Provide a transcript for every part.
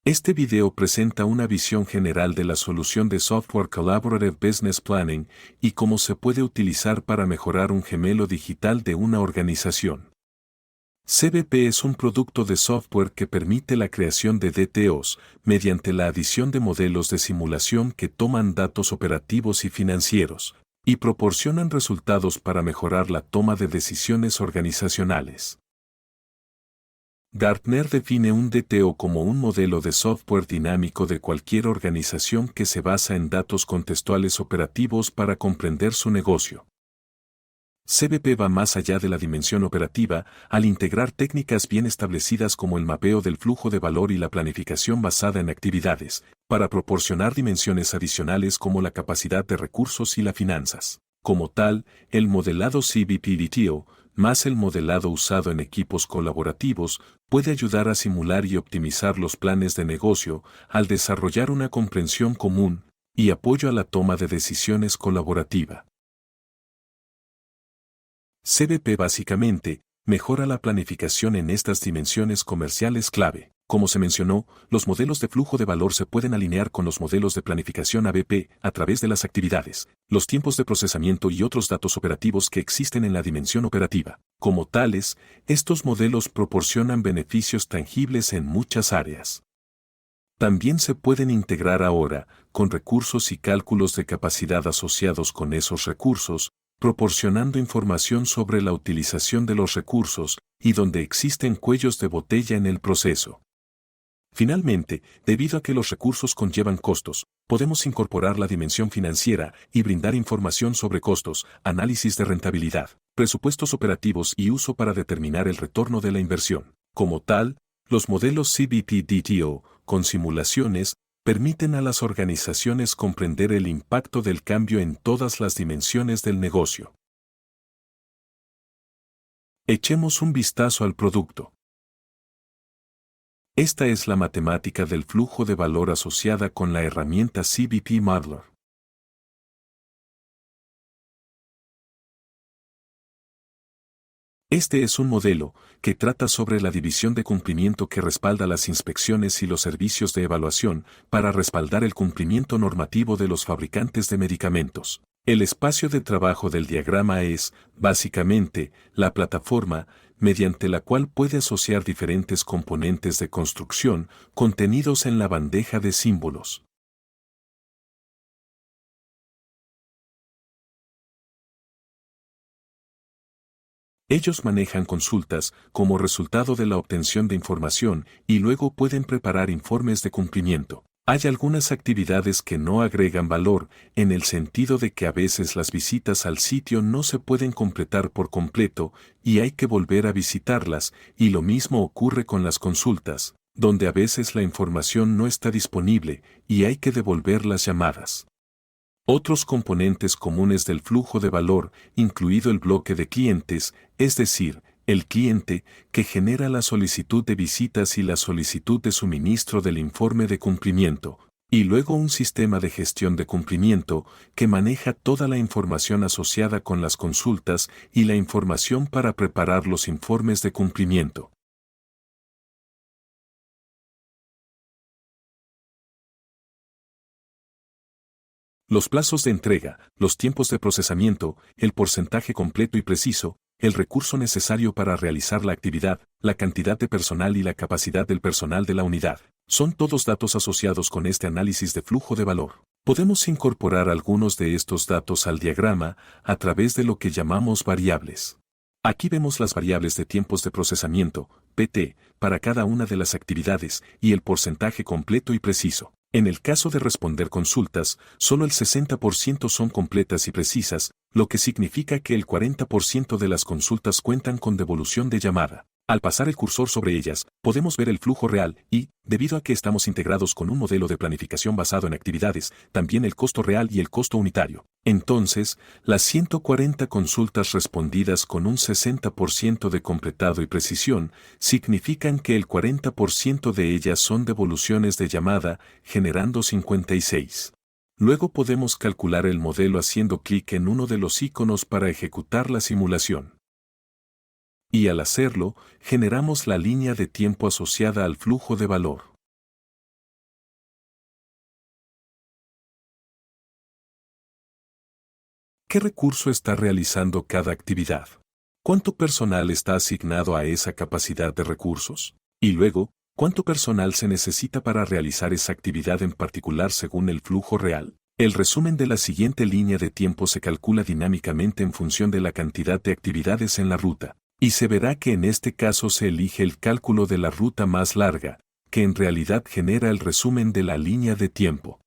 Este video presenta una visión general de la solución de Software Collaborative Business Planning y cómo se puede utilizar para mejorar un gemelo digital de una organización. CBP es un producto de software que permite la creación de DTOs mediante la adición de modelos de simulación que toman datos operativos y financieros y proporcionan resultados para mejorar la toma de decisiones organizacionales. Gartner define un DTO como un modelo de software dinámico de cualquier organización que se basa en datos contextuales operativos para comprender su negocio. CBP va más allá de la dimensión operativa al integrar técnicas bien establecidas como el mapeo del flujo de valor y la planificación basada en actividades, para proporcionar dimensiones adicionales como la capacidad de recursos y las finanzas. Como tal, el modelado CBP-DTO, más el modelado usado en equipos colaborativos, puede ayudar a simular y optimizar los planes de negocio al desarrollar una comprensión común y apoyo a la toma de decisiones colaborativa. CBP básicamente mejora la planificación en estas dimensiones comerciales clave. Como se mencionó, los modelos de flujo de valor se pueden alinear con los modelos de planificación ABP a través de las actividades, los tiempos de procesamiento y otros datos operativos que existen en la dimensión operativa. Como tales, estos modelos proporcionan beneficios tangibles en muchas áreas. También se pueden integrar ahora, con recursos y cálculos de capacidad asociados con esos recursos, proporcionando información sobre la utilización de los recursos y donde existen cuellos de botella en el proceso. Finalmente, debido a que los recursos conllevan costos, podemos incorporar la dimensión financiera y brindar información sobre costos, análisis de rentabilidad, presupuestos operativos y uso para determinar el retorno de la inversión. Como tal, los modelos CBP-DTO, con simulaciones, permiten a las organizaciones comprender el impacto del cambio en todas las dimensiones del negocio. Echemos un vistazo al producto. Esta es la matemática del flujo de valor asociada con la herramienta CBP Modeler. Este es un modelo que trata sobre la división de cumplimiento que respalda las inspecciones y los servicios de evaluación para respaldar el cumplimiento normativo de los fabricantes de medicamentos. El espacio de trabajo del diagrama es, básicamente, la plataforma mediante la cual puede asociar diferentes componentes de construcción contenidos en la bandeja de símbolos. Ellos manejan consultas como resultado de la obtención de información y luego pueden preparar informes de cumplimiento. Hay algunas actividades que no agregan valor, en el sentido de que a veces las visitas al sitio no se pueden completar por completo y hay que volver a visitarlas, y lo mismo ocurre con las consultas, donde a veces la información no está disponible y hay que devolver las llamadas. Otros componentes comunes del flujo de valor, incluido el bloque de clientes, es decir, el cliente que genera la solicitud de visitas y la solicitud de suministro del informe de cumplimiento, y luego un sistema de gestión de cumplimiento que maneja toda la información asociada con las consultas y la información para preparar los informes de cumplimiento. Los plazos de entrega, los tiempos de procesamiento, el porcentaje completo y preciso, el recurso necesario para realizar la actividad, la cantidad de personal y la capacidad del personal de la unidad, son todos datos asociados con este análisis de flujo de valor. Podemos incorporar algunos de estos datos al diagrama a través de lo que llamamos variables. Aquí vemos las variables de tiempos de procesamiento, PT, para cada una de las actividades y el porcentaje completo y preciso. En el caso de responder consultas, solo el 60% son completas y precisas, lo que significa que el 40% de las consultas cuentan con devolución de llamada. Al pasar el cursor sobre ellas, podemos ver el flujo real y, debido a que estamos integrados con un modelo de planificación basado en actividades, también el costo real y el costo unitario. Entonces, las 140 consultas respondidas con un 60% de completado y precisión significan que el 40% de ellas son devoluciones de llamada, generando 56. Luego podemos calcular el modelo haciendo clic en uno de los iconos para ejecutar la simulación. Y al hacerlo, generamos la línea de tiempo asociada al flujo de valor. qué recurso está realizando cada actividad? ¿Cuánto personal está asignado a esa capacidad de recursos? Y luego, ¿cuánto personal se necesita para realizar esa actividad en particular según el flujo real? El resumen de la siguiente línea de tiempo se calcula dinámicamente en función de la cantidad de actividades en la ruta, y se verá que en este caso se elige el cálculo de la ruta más larga, que en realidad genera el resumen de la línea de tiempo.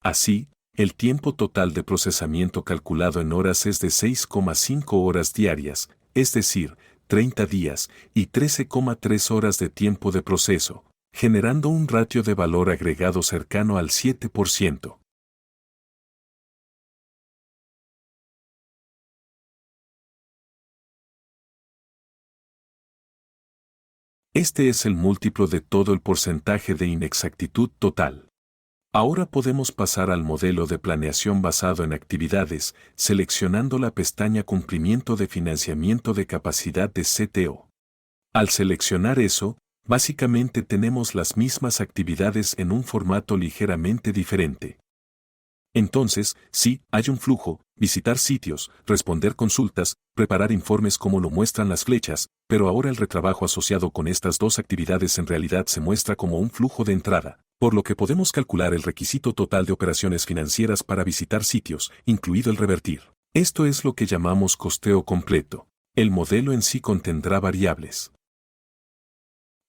Así, el tiempo total de procesamiento calculado en horas es de 6,5 horas diarias, es decir, 30 días y 13,3 horas de tiempo de proceso, generando un ratio de valor agregado cercano al 7%. Este es el múltiplo de todo el porcentaje de inexactitud total. Ahora podemos pasar al modelo de planeación basado en actividades, seleccionando la pestaña Cumplimiento de financiamiento de capacidad de CTO. Al seleccionar eso, básicamente tenemos las mismas actividades en un formato ligeramente diferente. Entonces, sí, hay un flujo, visitar sitios, responder consultas, preparar informes como lo muestran las flechas, pero ahora el retrabajo asociado con estas dos actividades en realidad se muestra como un flujo de entrada, por lo que podemos calcular el requisito total de operaciones financieras para visitar sitios, incluido el revertir. Esto es lo que llamamos costeo completo. El modelo en sí contendrá variables.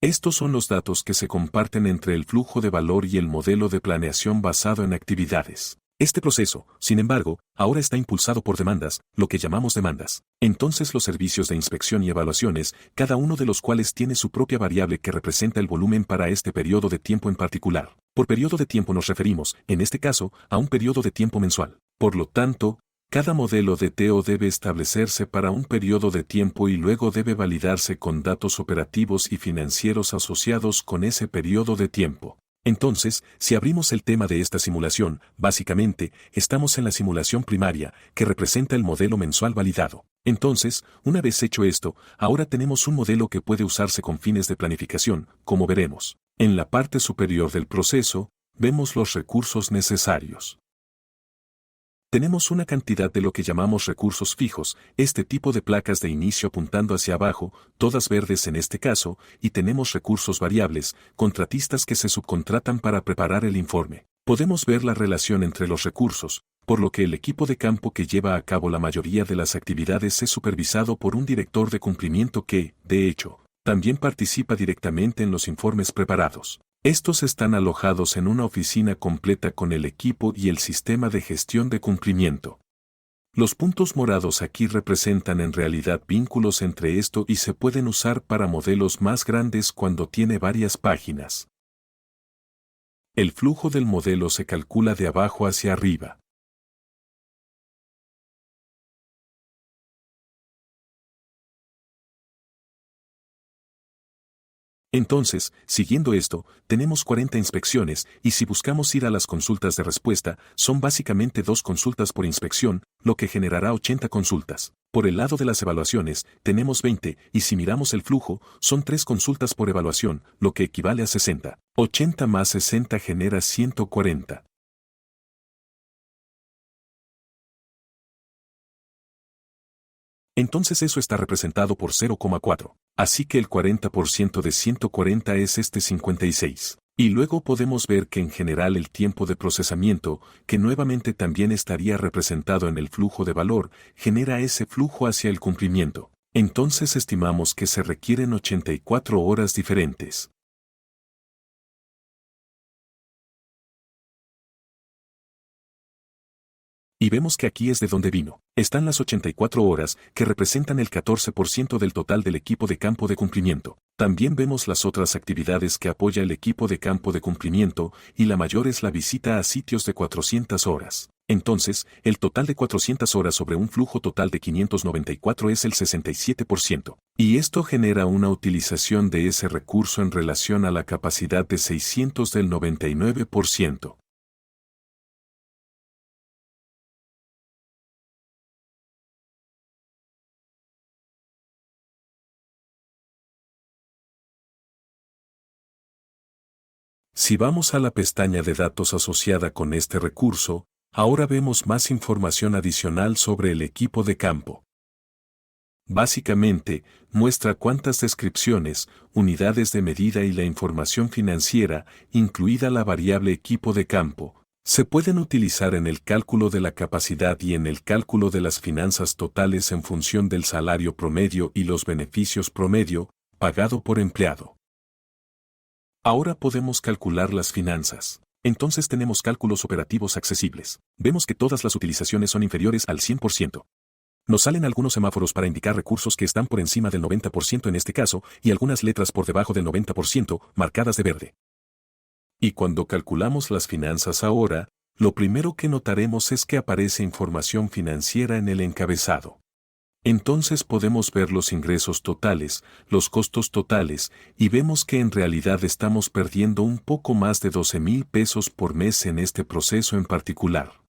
Estos son los datos que se comparten entre el flujo de valor y el modelo de planeación basado en actividades. Este proceso, sin embargo, ahora está impulsado por demandas, lo que llamamos demandas. Entonces los servicios de inspección y evaluaciones, cada uno de los cuales tiene su propia variable que representa el volumen para este periodo de tiempo en particular. Por periodo de tiempo nos referimos, en este caso, a un periodo de tiempo mensual. Por lo tanto, cada modelo de TO debe establecerse para un periodo de tiempo y luego debe validarse con datos operativos y financieros asociados con ese periodo de tiempo. Entonces, si abrimos el tema de esta simulación, básicamente, estamos en la simulación primaria, que representa el modelo mensual validado. Entonces, una vez hecho esto, ahora tenemos un modelo que puede usarse con fines de planificación, como veremos. En la parte superior del proceso, vemos los recursos necesarios. Tenemos una cantidad de lo que llamamos recursos fijos, este tipo de placas de inicio apuntando hacia abajo, todas verdes en este caso, y tenemos recursos variables, contratistas que se subcontratan para preparar el informe. Podemos ver la relación entre los recursos, por lo que el equipo de campo que lleva a cabo la mayoría de las actividades es supervisado por un director de cumplimiento que, de hecho, también participa directamente en los informes preparados. Estos están alojados en una oficina completa con el equipo y el sistema de gestión de cumplimiento. Los puntos morados aquí representan en realidad vínculos entre esto y se pueden usar para modelos más grandes cuando tiene varias páginas. El flujo del modelo se calcula de abajo hacia arriba. Entonces, siguiendo esto, tenemos 40 inspecciones, y si buscamos ir a las consultas de respuesta, son básicamente 2 consultas por inspección, lo que generará 80 consultas. Por el lado de las evaluaciones, tenemos 20, y si miramos el flujo, son 3 consultas por evaluación, lo que equivale a 60. 80 más 60 genera 140. Entonces eso está representado por 0,4. Así que el 40% de 140 es este 56. Y luego podemos ver que en general el tiempo de procesamiento, que nuevamente también estaría representado en el flujo de valor, genera ese flujo hacia el cumplimiento. Entonces estimamos que se requieren 84 horas diferentes. Y vemos que aquí es de donde vino. Están las 84 horas, que representan el 14% del total del equipo de campo de cumplimiento. También vemos las otras actividades que apoya el equipo de campo de cumplimiento, y la mayor es la visita a sitios de 400 horas. Entonces, el total de 400 horas sobre un flujo total de 594 es el 67%. Y esto genera una utilización de ese recurso en relación a la capacidad de 600 del 99%. Si vamos a la pestaña de datos asociada con este recurso, Ahora vemos más información adicional sobre el equipo de campo. Básicamente, muestra cuántas descripciones, unidades de medida y la información financiera, incluida la variable equipo de campo, se pueden utilizar en el cálculo de la capacidad y en el cálculo de las finanzas totales en función del salario promedio y los beneficios promedio, pagado por empleado. Ahora podemos calcular las finanzas. Entonces tenemos cálculos operativos accesibles. Vemos que todas las utilizaciones son inferiores al 100%. Nos salen algunos semáforos para indicar recursos que están por encima del 90% en este caso, y algunas letras por debajo del 90%, marcadas de verde. Y cuando calculamos las finanzas ahora, lo primero que notaremos es que aparece información financiera en el encabezado. Entonces podemos ver los ingresos totales, los costos totales, y vemos que en realidad estamos perdiendo un poco más de 12,000 pesos por mes en este proceso en particular.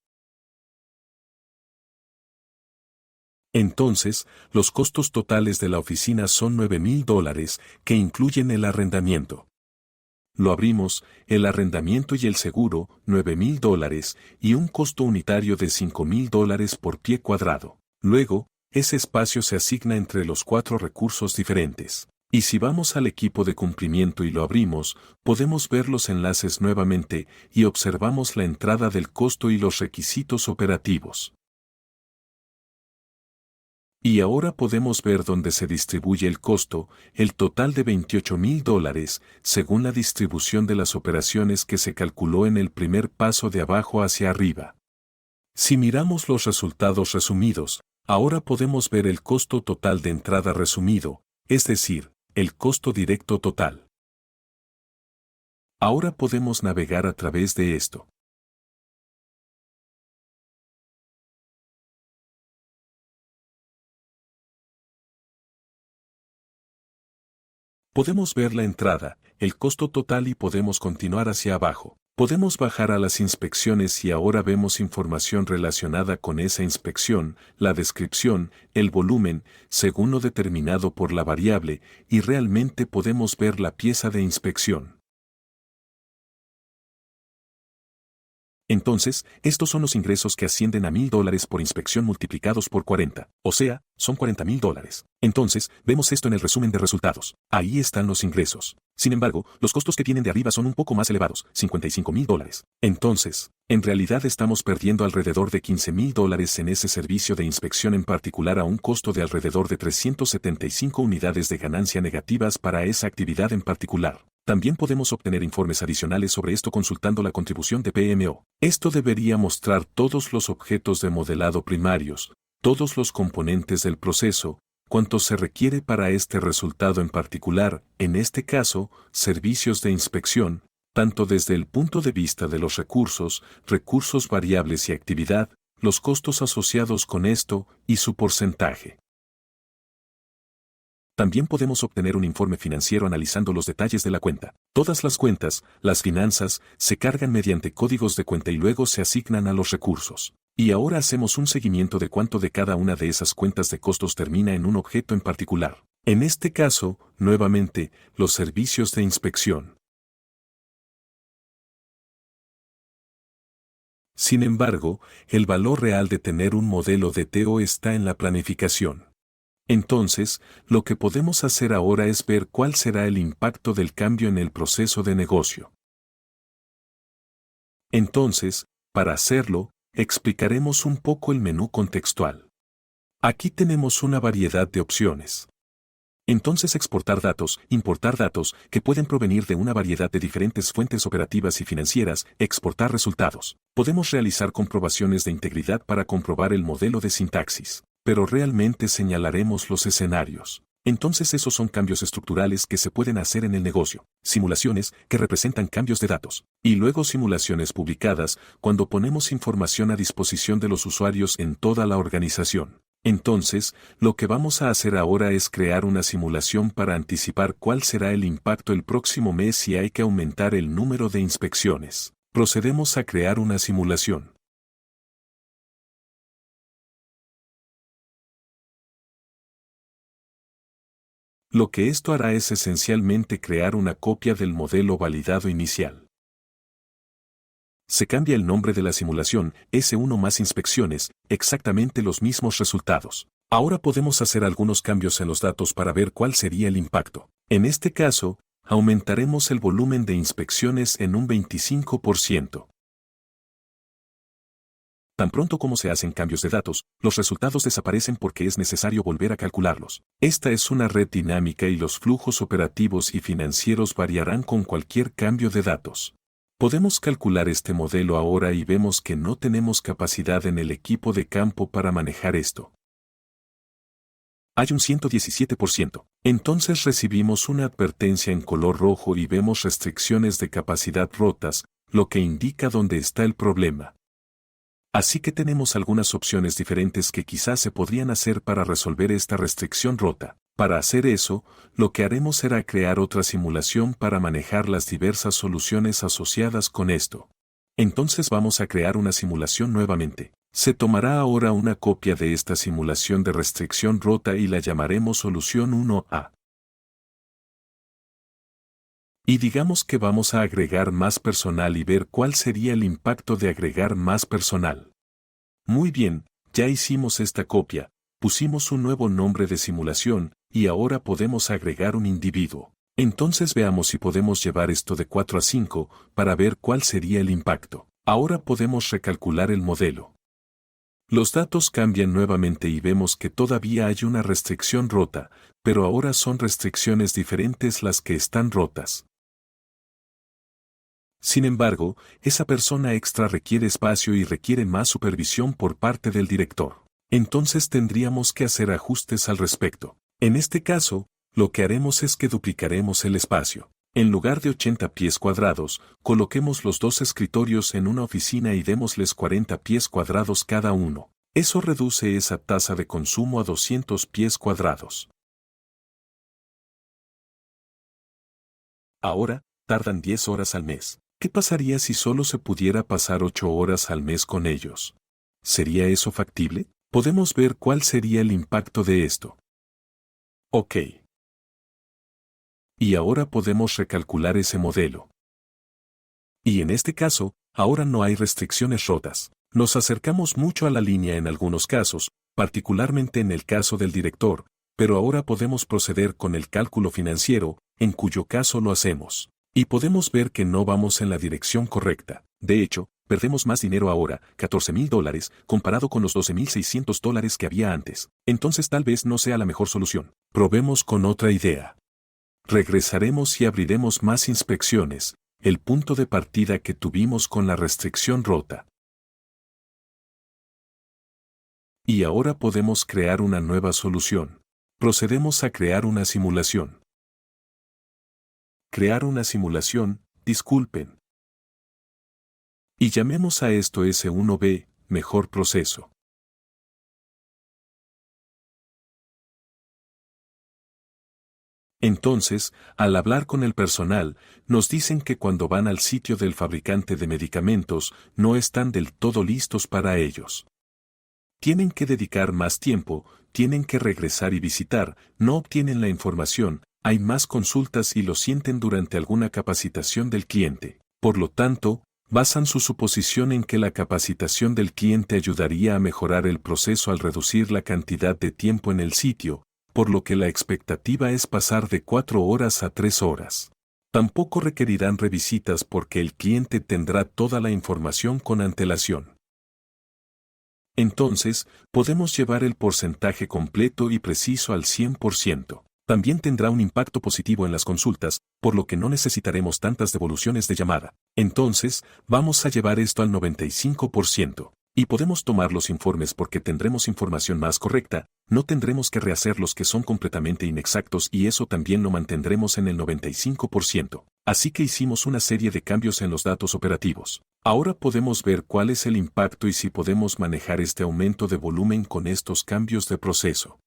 Entonces, los costos totales de la oficina son $9,000, que incluyen el arrendamiento. Lo abrimos, el arrendamiento y el seguro, $9,000, y un costo unitario de $5,000 por pie cuadrado. Luego, ese espacio se asigna entre los 4 recursos diferentes. Y si vamos al equipo de cumplimiento y lo abrimos, podemos ver los enlaces nuevamente y observamos la entrada del costo y los requisitos operativos. Y ahora podemos ver dónde se distribuye el costo, el total de $28,000, según la distribución de las operaciones que se calculó en el primer paso de abajo hacia arriba. Si miramos los resultados resumidos, ahora podemos ver el costo total de entrada resumido, es decir, el costo directo total. Ahora podemos navegar a través de esto. Podemos ver la entrada, el costo total y podemos continuar hacia abajo. Podemos bajar a las inspecciones y ahora vemos información relacionada con esa inspección, la descripción, el volumen, según lo determinado por la variable, y realmente podemos ver la pieza de inspección. Entonces, estos son los ingresos que ascienden a $1,000 por inspección multiplicados por 40, o sea, son $40,000. Entonces, vemos esto en el resumen de resultados. Ahí están los ingresos. Sin embargo, los costos que tienen de arriba son un poco más elevados, $55,000. Entonces, en realidad estamos perdiendo alrededor de $15,000 en ese servicio de inspección en particular a un costo de alrededor de 375 unidades de ganancia negativas para esa actividad en particular. También podemos obtener informes adicionales sobre esto consultando la contribución de PMO. Esto debería mostrar todos los objetos de modelado primarios, todos los componentes del proceso, cuánto se requiere para este resultado en particular, en este caso, servicios de inspección, tanto desde el punto de vista de los recursos, recursos variables y actividad, los costos asociados con esto y su porcentaje. También podemos obtener un informe financiero analizando los detalles de la cuenta. Todas las cuentas, las finanzas, se cargan mediante códigos de cuenta y luego se asignan a los recursos. Y ahora hacemos un seguimiento de cuánto de cada una de esas cuentas de costos termina en un objeto en particular. En este caso, nuevamente, los servicios de inspección. Sin embargo, el valor real de tener un modelo de TO está en la planificación. Entonces, lo que podemos hacer ahora es ver cuál será el impacto del cambio en el proceso de negocio. Entonces, para hacerlo, explicaremos un poco el menú contextual. Aquí tenemos una variedad de opciones. Entonces exportar datos, importar datos, que pueden provenir de una variedad de diferentes fuentes operativas y financieras, exportar resultados. Podemos realizar comprobaciones de integridad para comprobar el modelo de sintaxis. Pero realmente señalaremos los escenarios. Entonces esos son cambios estructurales que se pueden hacer en el negocio, simulaciones que representan cambios de datos, y luego simulaciones publicadas cuando ponemos información a disposición de los usuarios en toda la organización. Entonces, lo que vamos a hacer ahora es crear una simulación para anticipar cuál será el impacto el próximo mes si hay que aumentar el número de inspecciones. Procedemos a crear una simulación. Lo que esto hará es esencialmente crear una copia del modelo validado inicial. Se cambia el nombre de la simulación, S1 más inspecciones, exactamente los mismos resultados. Ahora podemos hacer algunos cambios en los datos para ver cuál sería el impacto. En este caso, aumentaremos el volumen de inspecciones en un 25%. Tan pronto como se hacen cambios de datos, los resultados desaparecen porque es necesario volver a calcularlos. Esta es una red dinámica y los flujos operativos y financieros variarán con cualquier cambio de datos. Podemos calcular este modelo ahora y vemos que no tenemos capacidad en el equipo de campo para manejar esto. Hay un 117%. Entonces recibimos una advertencia en color rojo y vemos restricciones de capacidad rotas, lo que indica dónde está el problema. Así que tenemos algunas opciones diferentes que quizás se podrían hacer para resolver esta restricción rota. Para hacer eso, lo que haremos será crear otra simulación para manejar las diversas soluciones asociadas con esto. Entonces vamos a crear una simulación nuevamente. Se tomará ahora una copia de esta simulación de restricción rota y la llamaremos solución 1A. Y digamos que vamos a agregar más personal y ver cuál sería el impacto de agregar más personal. Muy bien, ya hicimos esta copia, pusimos un nuevo nombre de simulación, y ahora podemos agregar un individuo. Entonces veamos si podemos llevar esto de 4 a 5, para ver cuál sería el impacto. Ahora podemos recalcular el modelo. Los datos cambian nuevamente y vemos que todavía hay una restricción rota, pero ahora son restricciones diferentes las que están rotas. Sin embargo, esa persona extra requiere espacio y requiere más supervisión por parte del director. Entonces tendríamos que hacer ajustes al respecto. En este caso, lo que haremos es que duplicaremos el espacio. En lugar de 80 pies cuadrados, coloquemos los dos escritorios en una oficina y démosles 40 pies cuadrados cada uno. Eso reduce esa tasa de consumo a 200 pies cuadrados. Ahora, tardan 10 horas al mes. ¿Qué pasaría si solo se pudiera pasar 8 horas al mes con ellos? ¿Sería eso factible? Podemos ver cuál sería el impacto de esto. Ok. Y ahora podemos recalcular ese modelo. Y en este caso, ahora no hay restricciones rotas. Nos acercamos mucho a la línea en algunos casos, particularmente en el caso del director, pero ahora podemos proceder con el cálculo financiero, en cuyo caso lo hacemos. Y podemos ver que no vamos en la dirección correcta. De hecho, perdemos más dinero ahora, $14,000, comparado con los $12,600 que había antes. Entonces tal vez no sea la mejor solución. Probemos con otra idea. Regresaremos y abriremos más inspecciones, el punto de partida que tuvimos con la restricción rota. Y ahora podemos crear una nueva solución. Procedemos a crear una simulación. Crear una simulación, disculpen. Y llamemos a esto S1B, mejor proceso. Entonces, al hablar con el personal, nos dicen que cuando van al sitio del fabricante de medicamentos, no están del todo listos para ellos. Tienen que dedicar más tiempo, tienen que regresar y visitar, no obtienen la información, hay más consultas y lo sienten durante alguna capacitación del cliente. Por lo tanto, basan su suposición en que la capacitación del cliente ayudaría a mejorar el proceso al reducir la cantidad de tiempo en el sitio, por lo que la expectativa es pasar de 4 horas a 3 horas. Tampoco requerirán revisitas porque el cliente tendrá toda la información con antelación. Entonces, podemos llevar el porcentaje completo y preciso al 100%. También tendrá un impacto positivo en las consultas, por lo que no necesitaremos tantas devoluciones de llamada. Entonces, vamos a llevar esto al 95%. Y podemos tomar los informes porque tendremos información más correcta, no tendremos que rehacer los que son completamente inexactos y eso también lo mantendremos en el 95%. Así que hicimos una serie de cambios en los datos operativos. Ahora podemos ver cuál es el impacto y si podemos manejar este aumento de volumen con estos cambios de proceso.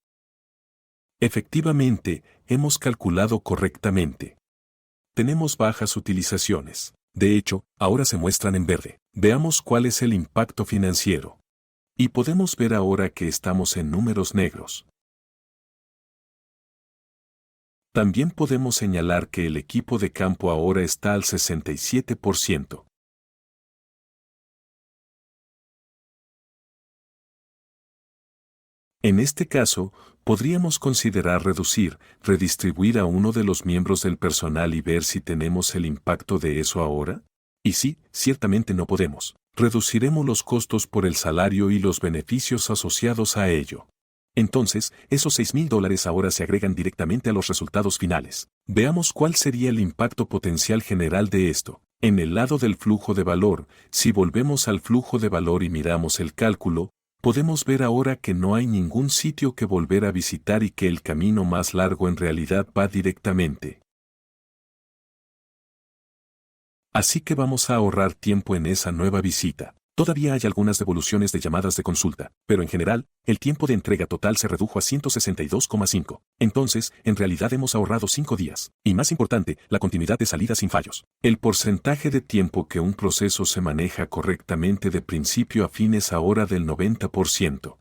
Efectivamente, hemos calculado correctamente. Tenemos bajas utilizaciones. De hecho, ahora se muestran en verde. Veamos cuál es el impacto financiero. Y podemos ver ahora que estamos en números negros. También podemos señalar que el equipo de campo ahora está al 67%. En este caso, podríamos considerar reducir, redistribuir a uno de los miembros del personal y ver si tenemos el impacto de eso ahora. Y sí, ciertamente no podemos. Reduciremos los costos por el salario y los beneficios asociados a ello. Entonces, esos $6,000 ahora se agregan directamente a los resultados finales. Veamos cuál sería el impacto potencial general de esto. En el lado del flujo de valor, si volvemos al flujo de valor y miramos el cálculo, podemos ver ahora que no hay ningún sitio que volver a visitar y que el camino más largo en realidad va directamente. Así que vamos a ahorrar tiempo en esa nueva visita. Todavía hay algunas devoluciones de llamadas de consulta, pero en general, el tiempo de entrega total se redujo a 162,5. Entonces, en realidad hemos ahorrado 5 días. Y más importante, la continuidad de salida sin fallos. El porcentaje de tiempo que un proceso se maneja correctamente de principio a fin es ahora del 90%.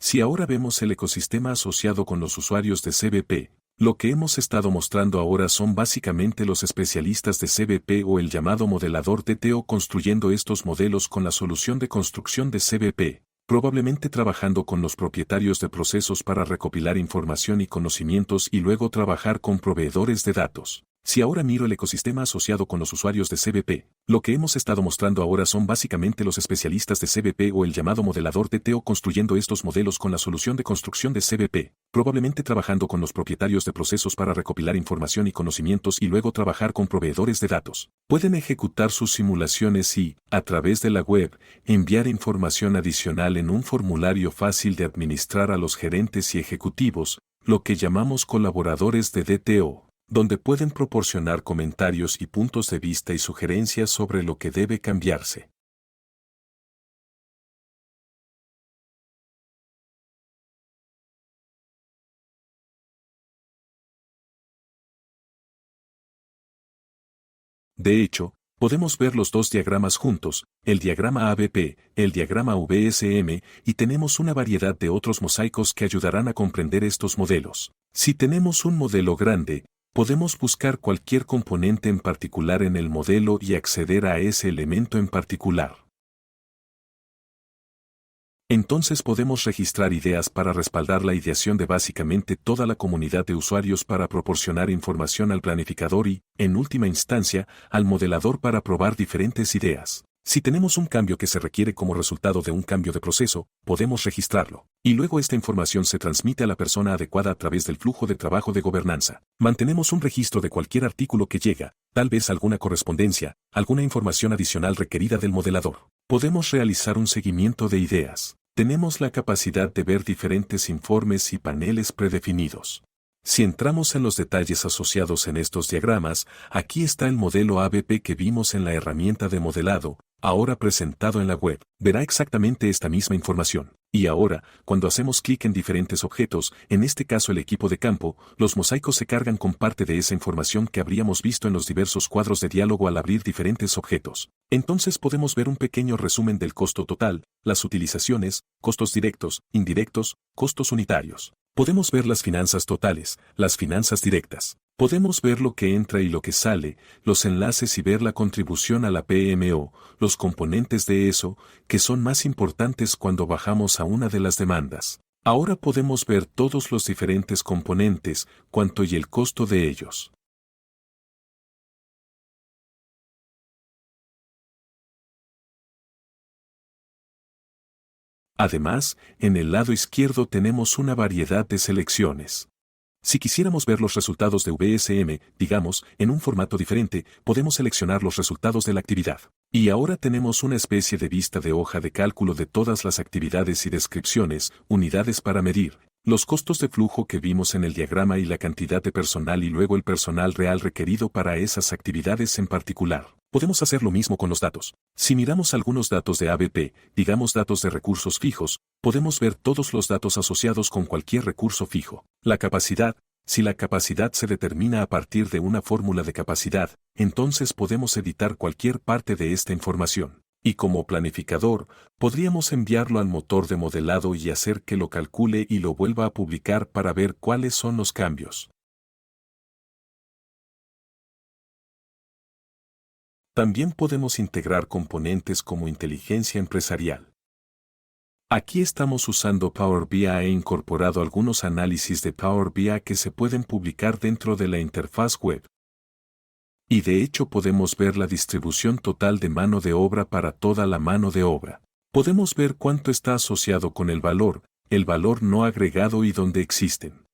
Si ahora vemos el ecosistema asociado con los usuarios de CBP, lo que hemos estado mostrando ahora son básicamente los especialistas de CBP o el llamado modelador DTO construyendo estos modelos con la solución de construcción de CBP, probablemente trabajando con los propietarios de procesos para recopilar información y conocimientos y luego trabajar con proveedores de datos. Si ahora miro el ecosistema asociado con los usuarios de CBP, lo que hemos estado mostrando ahora son básicamente los especialistas de CBP o el llamado modelador DTO construyendo estos modelos con la solución de construcción de CBP, probablemente trabajando con los propietarios de procesos para recopilar información y conocimientos y luego trabajar con proveedores de datos. Pueden ejecutar sus simulaciones y, a través de la web, enviar información adicional en un formulario fácil de administrar a los gerentes y ejecutivos, lo que llamamos colaboradores de DTO, donde pueden proporcionar comentarios y puntos de vista y sugerencias sobre lo que debe cambiarse. De hecho, podemos ver los dos diagramas juntos, el diagrama ABP, el diagrama VSM, y tenemos una variedad de otros mosaicos que ayudarán a comprender estos modelos. Si tenemos un modelo grande, podemos buscar cualquier componente en particular en el modelo y acceder a ese elemento en particular. Entonces podemos registrar ideas para respaldar la ideación de básicamente toda la comunidad de usuarios para proporcionar información al planificador y, en última instancia, al modelador para probar diferentes ideas. Si tenemos un cambio que se requiere como resultado de un cambio de proceso, podemos registrarlo. Y luego esta información se transmite a la persona adecuada a través del flujo de trabajo de gobernanza. Mantenemos un registro de cualquier artículo que llega, tal vez alguna correspondencia, alguna información adicional requerida del modelador. Podemos realizar un seguimiento de ideas. Tenemos la capacidad de ver diferentes informes y paneles predefinidos. Si entramos en los detalles asociados en estos diagramas, aquí está el modelo ABP que vimos en la herramienta de modelado, ahora presentado en la web. Verá exactamente esta misma información. Y ahora, cuando hacemos clic en diferentes objetos, en este caso el equipo de campo, los mosaicos se cargan con parte de esa información que habríamos visto en los diversos cuadros de diálogo al abrir diferentes objetos. Entonces podemos ver un pequeño resumen del costo total, las utilizaciones, costos directos, indirectos, costos unitarios. Podemos ver las finanzas totales, las finanzas directas. Podemos ver lo que entra y lo que sale, los enlaces y ver la contribución a la PMO, los componentes de eso, que son más importantes cuando bajamos a una de las demandas. Ahora podemos ver todos los diferentes componentes, cuánto y el costo de ellos. Además, en el lado izquierdo tenemos una variedad de selecciones. Si quisiéramos ver los resultados de VSM, digamos, en un formato diferente, podemos seleccionar los resultados de la actividad. Y ahora tenemos una especie de vista de hoja de cálculo de todas las actividades y descripciones, unidades para medir, los costos de flujo que vimos en el diagrama y la cantidad de personal y luego el personal real requerido para esas actividades en particular. Podemos hacer lo mismo con los datos. Si miramos algunos datos de ABP, digamos datos de recursos fijos, podemos ver todos los datos asociados con cualquier recurso fijo. La capacidad, si la capacidad se determina a partir de una fórmula de capacidad, entonces podemos editar cualquier parte de esta información. Y como planificador, podríamos enviarlo al motor de modelado y hacer que lo calcule y lo vuelva a publicar para ver cuáles son los cambios. También podemos integrar componentes como inteligencia empresarial. Aquí estamos usando Power BI e incorporado algunos análisis de Power BI que se pueden publicar dentro de la interfaz web. Y de hecho podemos ver la distribución total de mano de obra para toda la mano de obra. Podemos ver cuánto está asociado con el valor no agregado y dónde existen.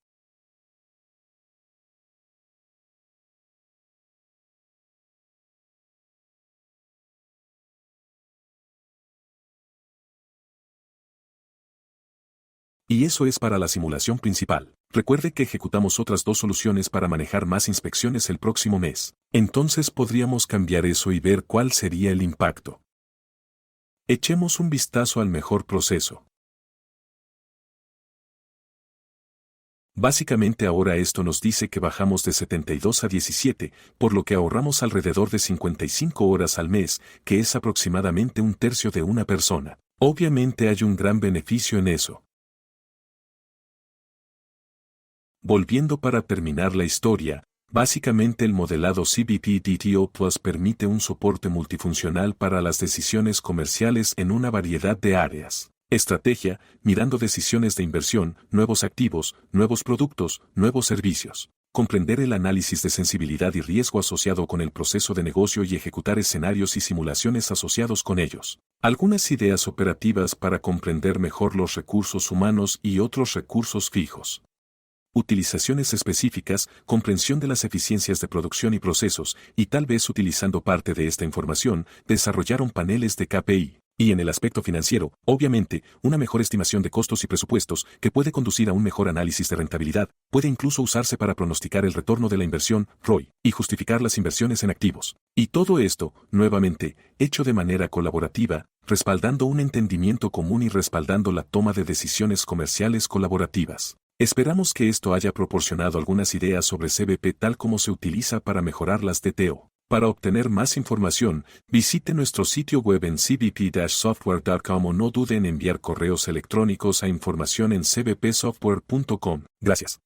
Y eso es para la simulación principal. Recuerde que ejecutamos otras 2 soluciones para manejar más inspecciones el próximo mes. Entonces podríamos cambiar eso y ver cuál sería el impacto. Echemos un vistazo al mejor proceso. Básicamente ahora esto nos dice que bajamos de 72 a 17, por lo que ahorramos alrededor de 55 horas al mes, que es aproximadamente un tercio de una persona. Obviamente hay un gran beneficio en eso. Volviendo para terminar la historia, básicamente el modelado CBP-DTO Plus permite un soporte multifuncional para las decisiones comerciales en una variedad de áreas. Estrategia, mirando decisiones de inversión, nuevos activos, nuevos productos, nuevos servicios. Comprender el análisis de sensibilidad y riesgo asociado con el proceso de negocio y ejecutar escenarios y simulaciones asociados con ellos. Algunas ideas operativas para comprender mejor los recursos humanos y otros recursos fijos. Utilizaciones específicas, comprensión de las eficiencias de producción y procesos, y tal vez utilizando parte de esta información, desarrollaron paneles de KPI. Y en el aspecto financiero, obviamente, una mejor estimación de costos y presupuestos, que puede conducir a un mejor análisis de rentabilidad, puede incluso usarse para pronosticar el retorno de la inversión, ROI, y justificar las inversiones en activos. Y todo esto, nuevamente, hecho de manera colaborativa, respaldando un entendimiento común y respaldando la toma de decisiones comerciales colaborativas. Esperamos que esto haya proporcionado algunas ideas sobre CBP tal como se utiliza para mejorar las DTO. Para obtener más información, visite nuestro sitio web en cbp-software.com o no dude en enviar correos electrónicos a información en cbpsoftware.com. Gracias.